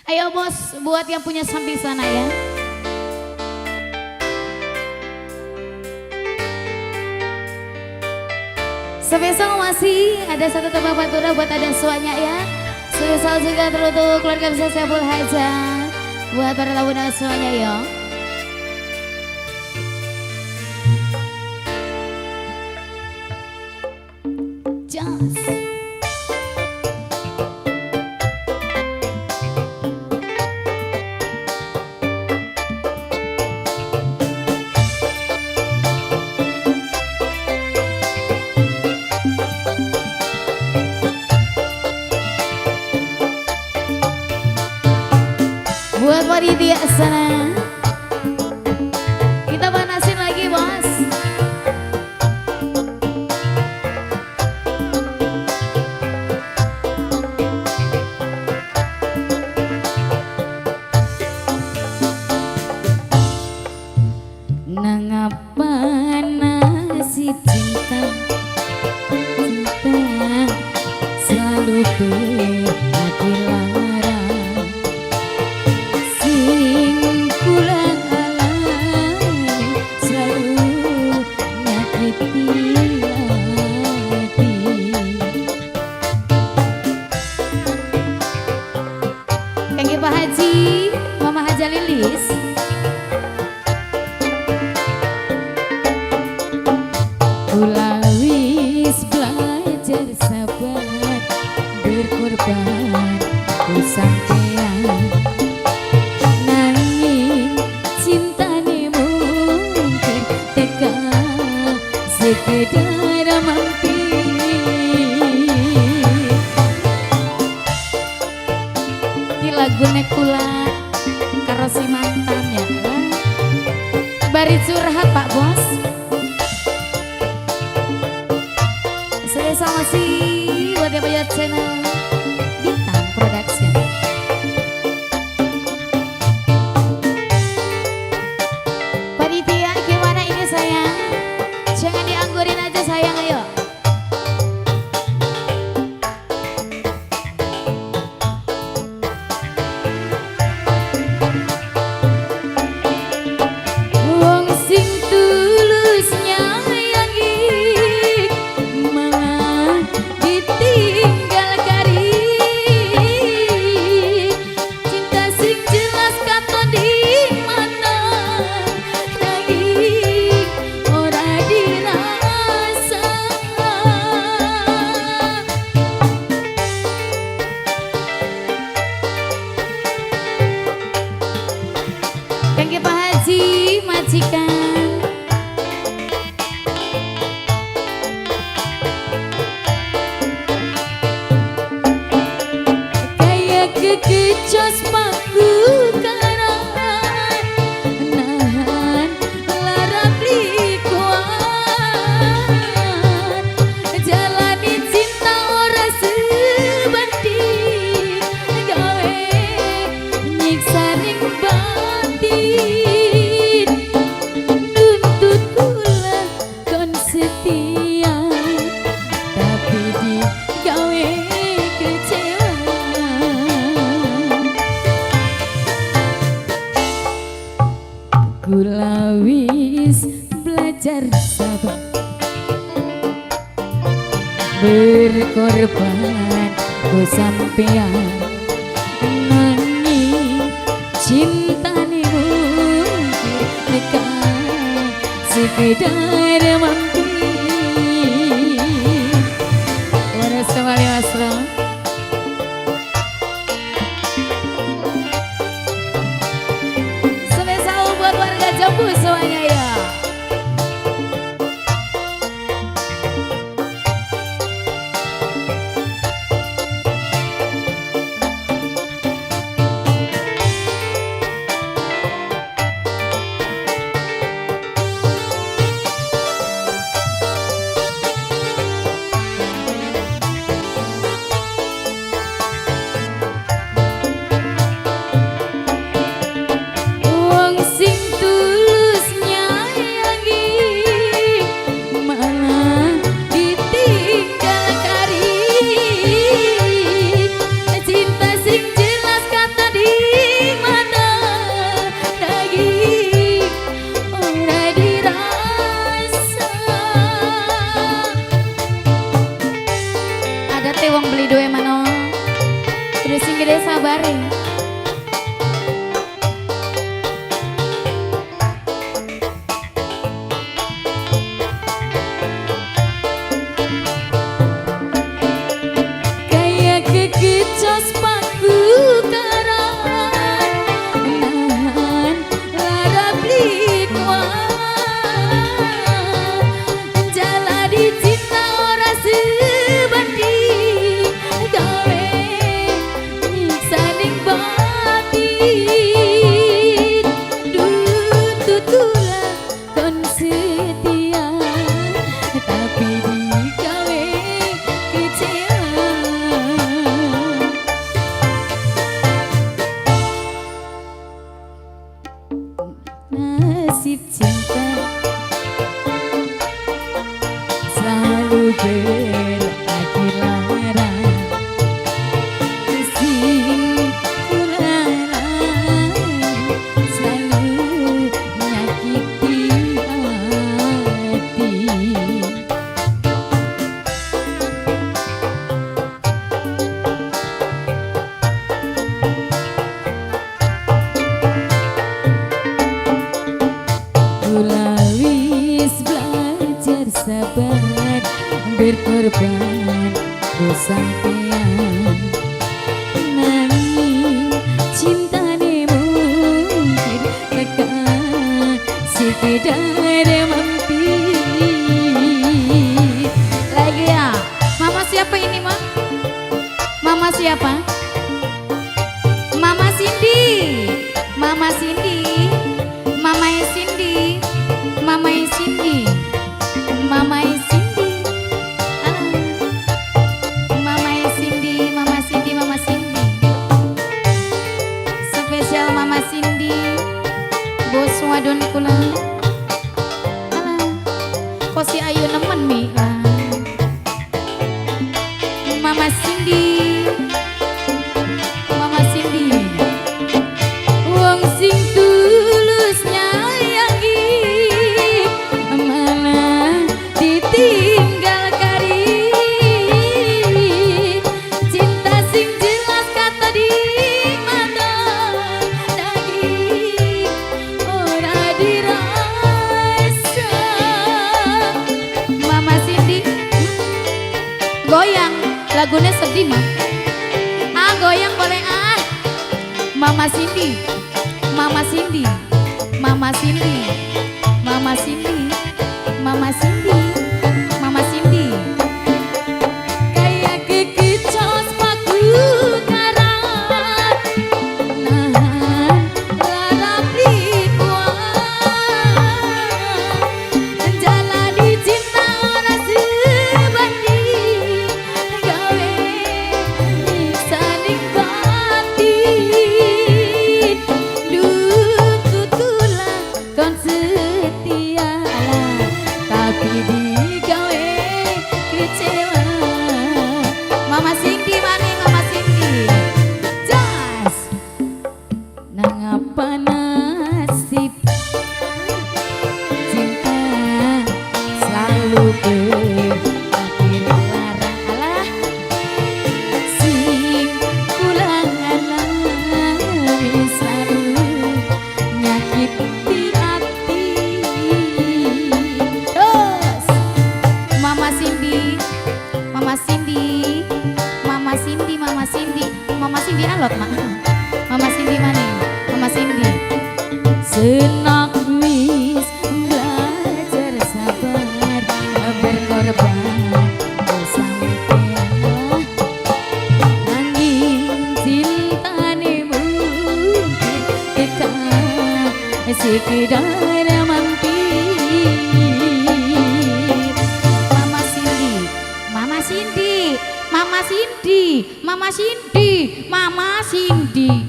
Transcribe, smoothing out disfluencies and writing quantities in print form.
Ayo bos, buat yang punya samping sana ya. Spesial masih ada satu tebak fatura buat ada suanya ya. Spesial juga teruntuk keluarga besar Saiful Hajat. Buat para tamu dan semuanya ya. Just. Buat panitia sana, kita panasin lagi bos. Nangapa nasi cinta, cinta selalu berhati larang. Sing kula alami selalu nyakiti hati. Kangge Pak Haji, Mama Haja Lilis. Kula wis belajar sabar berkorban ku sampean. Nanging cintane mungkin teka sekedar mampir. Ki lagune kula karo si mantan ya. Bari curhat Pak Bos. Sama si buat yang bayar channel Bintang Production. Panitia gimana ini sayang? Jangan dianggurin aja sayang, ayo. Wong sing tulus nyayangi malah ditinggal kari. Cinta sing jelas katon di mata nanging ora dirasa. Kangge Pak Haji majikan. Kayak kekecos paku karan nahan lara beli kuat. Jalani cinta ora sebanding gawe nyiksa ning batin. Nuntut kula kon setia tapi digawe kecewa. Kula wis belajar sabar berkorban ku sampean. Nanging cintane mungkin teka sekedar mampir. Waras kembali Mas Bro. Spesial buat warga Jambu semuanya ya. Wong sing tulus nyayang sabare. Kayak kekicos paku karan nahan lara blikwan jaladi cinta ora sebanding gawe nyiksa ning batin tutulah kon setia tapi digawe kecewa nasib cinta selalu berakhir lara kesimpulan selalu menyakiti hati. Kula wis belajar sabar berkorban kesampean nanging cintane mungkin tekan sekedar mampir. Lagi ya, mama siapa ini mah? Mama siapa? Mama Cindy, Mama Cindy, Mama Cindy, Mama Cindy, Mama Cindy, Mama Cindy, Mama Cindy, Mama Cindy. Spesial Mama Cindy, bos wadon kula. Kok si Ayu nemen mi lah. Mama Cindy, Mama Cindy. Wong sing tulus nyayangi malah ditinggal kari. Cinta sing jelas kata di mata daging ora dirasa. Mama Cindy goyang lagunya sedih mah. Goyang boleh ah. Mama Cindy, Mama Cindy, Mama Cindy, Mama Cindy, Mama Cindy, Mama Cindy. Kayak kekicos paku karan nahan lara blikwan jalani cinta ora sebanding gawe nyiksa ning batin tutulah kon setia tapi digawe kecewa. Mama Cindy mana Mama Cindy? Jas nang apa nasib cinta selalu berakhir lara. Alah sing kulang alami selalu nyakiti hati. Terus Mama Cindy, Mama Cindy, Mama Cindy, Mama Cindy, Mama Cindy alot mak. Mama Cindy mana? Mama Cindy. Senak wis belajar sabar berkorban kesampean nanging cintane mungkin tekan sekedar mampir. Mama Cindy, Mama Cindy, Mama Cindy, Mama Cindy, Mama Cindy.